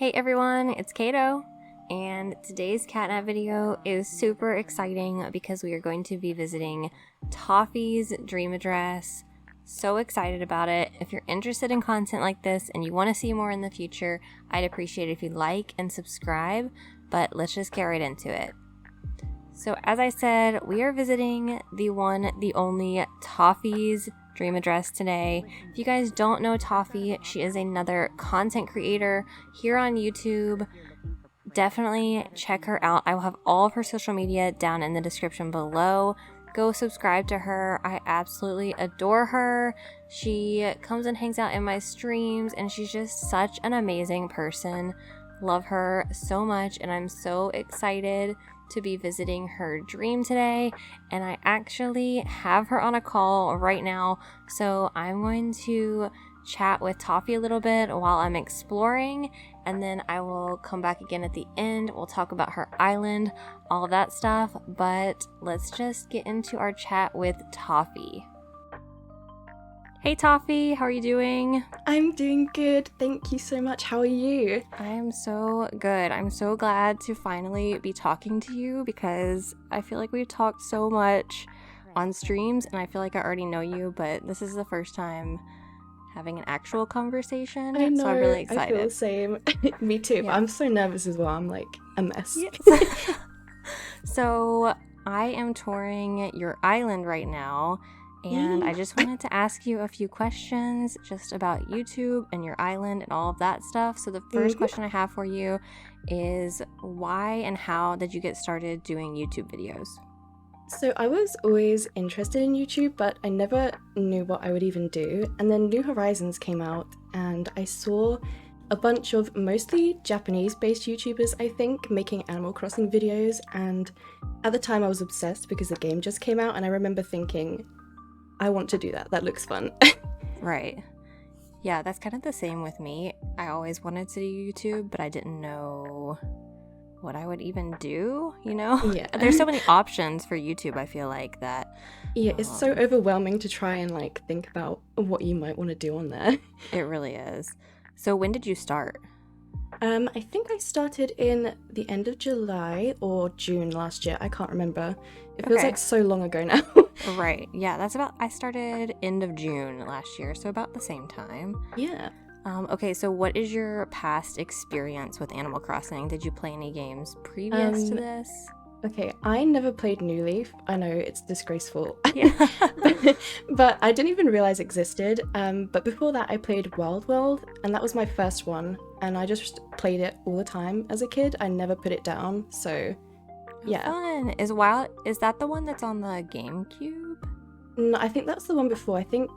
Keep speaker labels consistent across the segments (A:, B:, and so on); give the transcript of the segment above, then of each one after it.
A: Hey everyone, it's Kato, and today's catnap video is super exciting because we are going to be visiting Toffee's dream address. So excited about it. If you're interested in content like this and you want to see more in the future, I'd appreciate it if you like and subscribe, but let's just get right into it. So as I said, we are visiting the one, the only Toffee's dream address today. If you guys don't know Toffee, she is another content creator here on YouTube. Definitely check her out. I will have all of her social media down in the description below. Go subscribe to her. I absolutely adore her. She comes and hangs out in my streams, and she's just such an amazing person. Love her so much, and I'm so excited to be visiting her dream today. And I actually have her on a call right now, so I'm going to chat with Toffee a little bit while I'm exploring, and then I will come back again at the end. We'll talk about her island, all of that stuff, but let's just get into our chat with Toffee. Hey Toffee, how are you doing?
B: I'm doing good, thank you so much. How are you?
A: I am so good. I'm so glad to finally be talking to you because I feel like we've talked so much on streams and I feel like I already know you, but this is the first time having an actual conversation.
B: I know,
A: so I'm really excited.
B: I feel the same. Me too,
A: Yeah.
B: But I'm so nervous as well. I'm like a mess.
A: Yes. So I am touring your island right now, and I just wanted to ask you a few questions just about YouTube and your island and all of that stuff. So the first question I have for you is, why and how did you get started doing YouTube videos?
B: So I was always interested in YouTube, but I never knew what I would even do. And then New Horizons came out, and I saw a bunch of mostly Japanese-based YouTubers, I think, making Animal Crossing videos. And at the time I was obsessed because the game just came out, and I remember thinking, I want to do that. That looks fun.
A: Right. Yeah, that's kind of the same with me. I always wanted to do YouTube, but I didn't know what I would even do, you know?
B: Yeah.
A: There's so many options for YouTube, I feel like, that...
B: Yeah, it's so overwhelming to try and like think about what you might want to do on there.
A: It really is. So when did you start?
B: I think I started in the end of July or June last year. I can't remember. It feels like so long ago now.
A: Right. Yeah, I started end of June last year, so about the same time.
B: Yeah.
A: Okay, so what is your past experience with Animal Crossing? Did you play any games previous to this?
B: Okay, I never played New Leaf. I know, it's disgraceful.
A: Yeah.
B: But I didn't even realize it existed. But before that, I played Wild World, and that was my first one. And I just played it all the time as a kid. I never put it down, so yeah.
A: Fun. Is that the one that's on the GameCube?
B: No, I think that's the one before. I think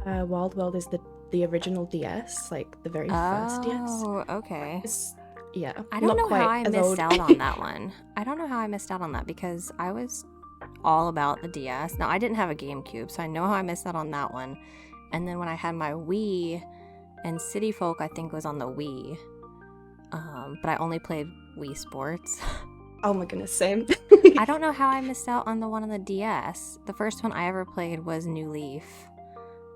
B: Wild World is the original DS, like the very first DS.
A: Oh, okay.
B: Yeah.
A: I don't know how I missed out on that one. I don't know how I missed out on that because I was all about the DS. Now, I didn't have a GameCube, so I know how I missed out on that one. And then when I had my Wii, and City Folk, I think, was on the Wii. But I only played Wii Sports.
B: Oh my goodness, same.
A: I don't know how I missed out on the one on the DS. The first one I ever played was New Leaf.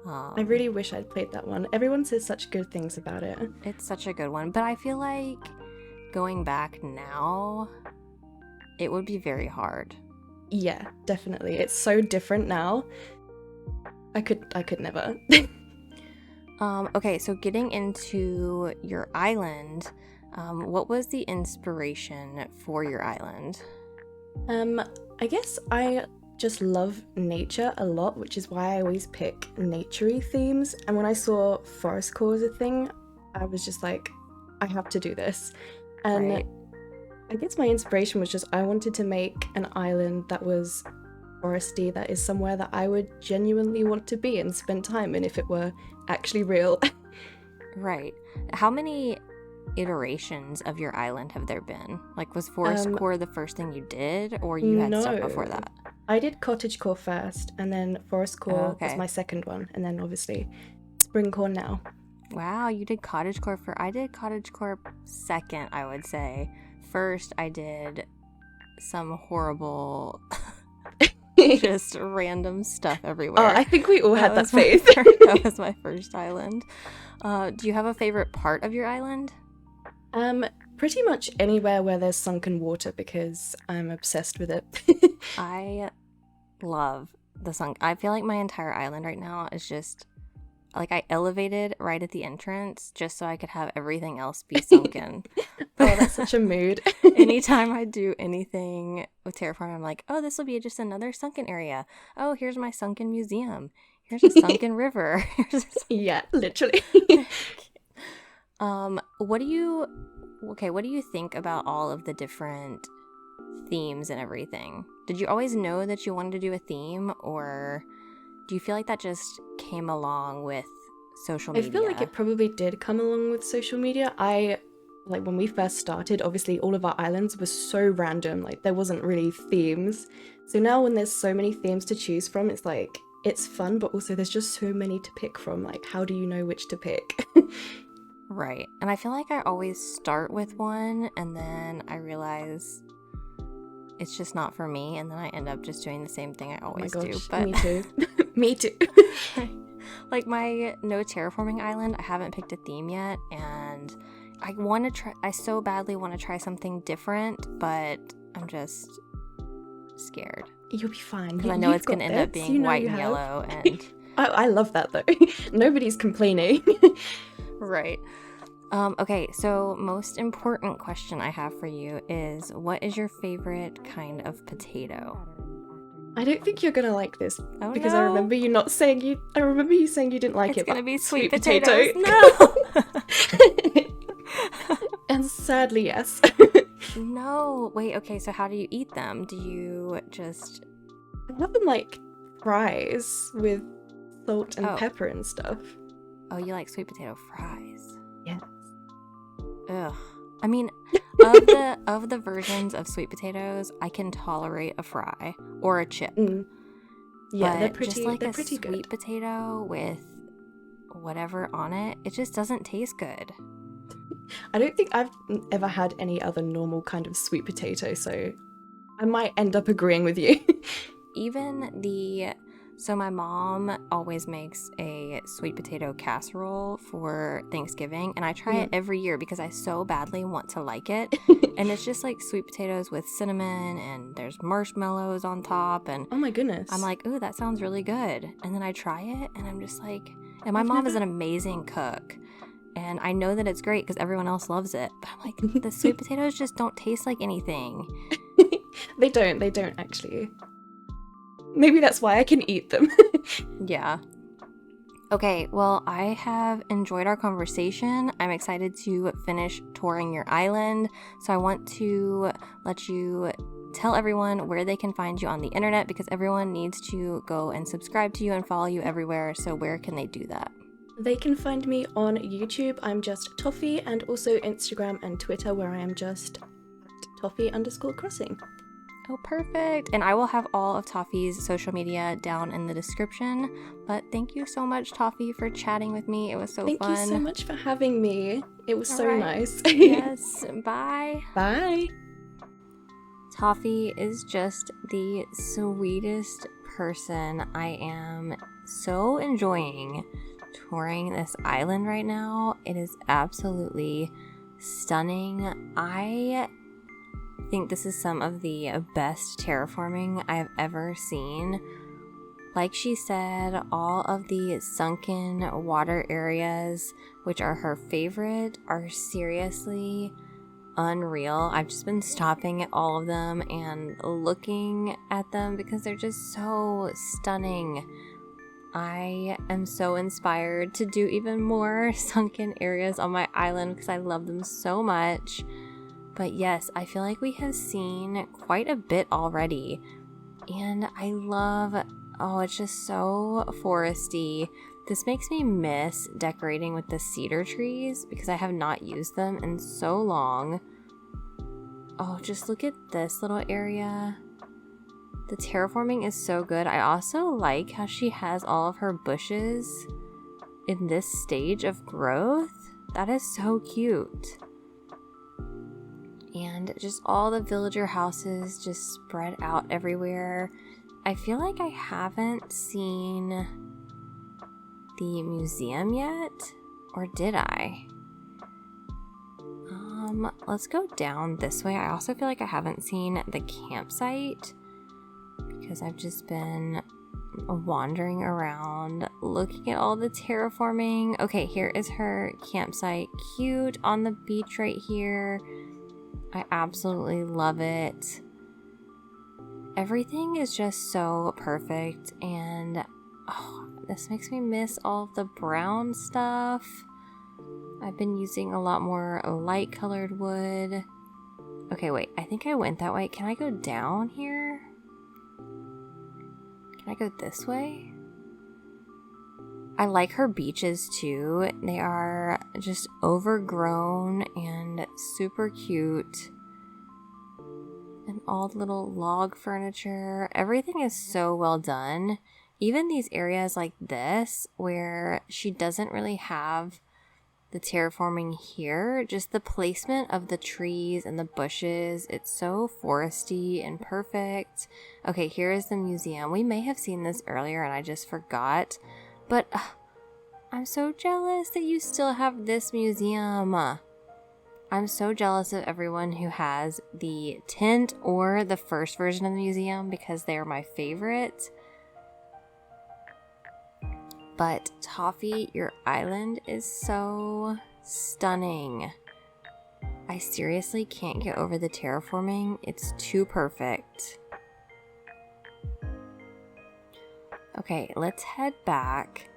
B: I really wish I'd played that one. Everyone says such good things about it.
A: It's such a good one, but I feel like going back now, it would be very hard.
B: Yeah, definitely. It's so different now. I could never.
A: Okay, so getting into your island, what was the inspiration for your island?
B: I guess I just love nature a lot, which is why I always pick nature-y themes. And when I saw Forestcore as a thing, I was just like, I have to do this. And
A: Right.
B: I guess my inspiration was just I wanted to make an island that was foresty, that is somewhere that I would genuinely want to be and spend time in if it were actually real.
A: Right. How many iterations of your island have there been? Like, was Forestcore the first thing you did, or you had stuff before that?
B: I did Cottagecore first, and then Forestcore was my second one, and then obviously Springcore now.
A: Wow, you did Cottagecore I did Cottagecore second, I would say. First, I did some horrible, just random stuff everywhere.
B: Oh, I think we all had that phase.
A: That was my first island. Do you have a favorite part of your island?
B: Pretty much anywhere where there's sunken water because I'm obsessed with it.
A: I love the sunk. I feel like my entire island right now is just like I elevated right at the entrance just so I could have everything else be sunken.
B: Oh, that's such a mood.
A: Anytime I do anything with terraforming, I'm like, oh, this will be just another sunken area. Oh, here's my sunken museum. Here's a sunken river.
B: Yeah, literally.
A: What do you think about all of the different themes and everything? Did you always know that you wanted to do a theme, or do you feel like that just came along with social media?
B: I feel like it probably did come along with social media. Like when we first started, obviously all of our islands were so random, like there wasn't really themes. So now when there's so many themes to choose from, it's like, it's fun, but also there's just so many to pick from. Like, how do you know which to pick?
A: Right. And I feel like I always start with one and then I realize it's just not for me, and then I end up just doing the same thing I always do. But
B: me too. Me too.
A: Like my no terraforming island, I haven't picked a theme yet, and I so badly want to try something different, but I'm just scared.
B: You'll be fine.
A: Because I know it's going to end up being white and yellow. And
B: I love that though. Nobody's complaining.
A: Right. Okay, so most important question I have for you is, what is your favorite kind of potato?
B: I don't think you're gonna like this because
A: no.
B: I remember you saying you didn't like it.
A: It's gonna be sweet
B: potato.
A: No.
B: And sadly, yes.
A: No. Wait. Okay. So how do you eat them? Do you just?
B: I have them like fries with salt and pepper and stuff.
A: Oh, you like sweet potato fries?
B: Yes.
A: Ugh. I mean, of the versions of sweet potatoes, I can tolerate a fry or a chip.
B: Mm. Yeah,
A: but
B: they're pretty.
A: Just like
B: they're
A: a
B: pretty
A: sweet
B: good.
A: potato with whatever on it, it just doesn't taste good.
B: I don't think I've ever had any other normal kind of sweet potato, so I might end up agreeing with you.
A: So my mom always makes a sweet potato casserole for Thanksgiving, and I try it every year because I so badly want to like it. And it's just like sweet potatoes with cinnamon, and there's marshmallows on top, and
B: oh my goodness,
A: I'm like, ooh, that sounds really good. And then I try it, and I'm just like, and my mom is an amazing cook, and I know that it's great because everyone else loves it, but I'm like, the sweet potatoes just don't taste like anything.
B: They don't actually. Maybe that's why I can eat them.
A: Yeah. Okay, well, I have enjoyed our conversation. I'm excited to finish touring your island. So I want to let you tell everyone where they can find you on the internet, because everyone needs to go and subscribe to you and follow you everywhere. So where can they do that?
B: They can find me on YouTube. I'm just Toffee, and also Instagram and Twitter, where I am just Toffee_crossing.
A: Oh, perfect. And I will have all of Toffee's social media down in the description. But thank you so much, Toffee, for chatting with me. It was so fun.
B: Thank you so much for having me. It was so nice.
A: Yes. Bye.
B: Bye.
A: Toffee is just the sweetest person. I am so enjoying touring this island right now. It is absolutely stunning. I think this is some of the best terraforming I have ever seen. Like she said, all of the sunken water areas, which are her favorite, are seriously unreal. I've just been stopping at all of them and looking at them because they're just so stunning. I am so inspired to do even more sunken areas on my island because I love them so much. But yes, I feel like we have seen quite a bit already. And I love, it's just so foresty. This makes me miss decorating with the cedar trees because I have not used them in so long. Oh, just look at this little area. The terraforming is so good. I also like how she has all of her bushes in this stage of growth. That is so cute. And just all the villager houses just spread out everywhere. I feel like I haven't seen the museum yet, or did I? Let's go down this way. I also feel like I haven't seen the campsite because I've just been wandering around looking at all the terraforming. Okay, here is her campsite. Cute on the beach right here. I absolutely love it. Everything is just so perfect, and oh, this makes me miss all of the brown stuff. I've been using a lot more light colored wood. Okay, wait, I think I went that way. Can I go down here? Can I go this way? I like her beaches too. They are just overgrown and super cute. And all the little log furniture. Everything is so well done. Even these areas like this, where she doesn't really have the terraforming here, just the placement of the trees and the bushes, it's so foresty and perfect. Okay, here is the museum. We may have seen this earlier and I just forgot, but I'm so jealous that you still have this museum. I'm so jealous of everyone who has the tint or the first version of the museum because they are my favorite. But Toffee, your island is so stunning. I seriously can't get over the terraforming. It's too perfect. Okay, let's head back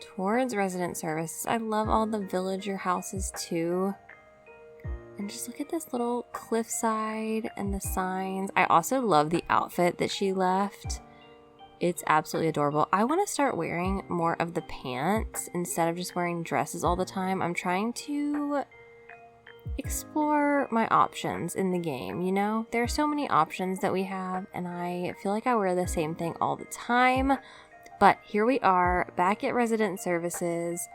A: towards resident services. I love all the villager houses too. And just look at this little cliffside and the signs. I also love the outfit that she left. It's absolutely adorable. I want to start wearing more of the pants instead of just wearing dresses all the time. I'm trying to explore my options in the game, you know? There are so many options that we have, and I feel like I wear the same thing all the time. But here we are, back at resident services.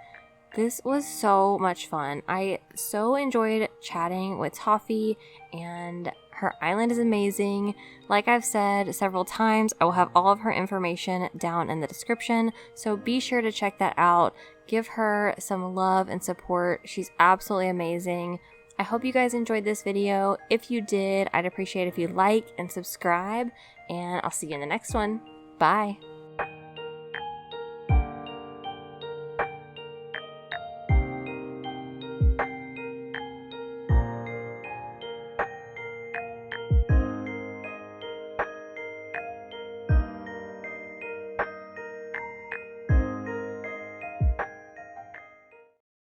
A: This was so much fun. I so enjoyed chatting with Toffee, and her island is amazing. Like I've said several times, I will have all of her information down in the description, so be sure to check that out. Give her some love and support. She's absolutely amazing. I hope you guys enjoyed this video. If you did, I'd appreciate if you like and subscribe, and I'll see you in the next one. Bye!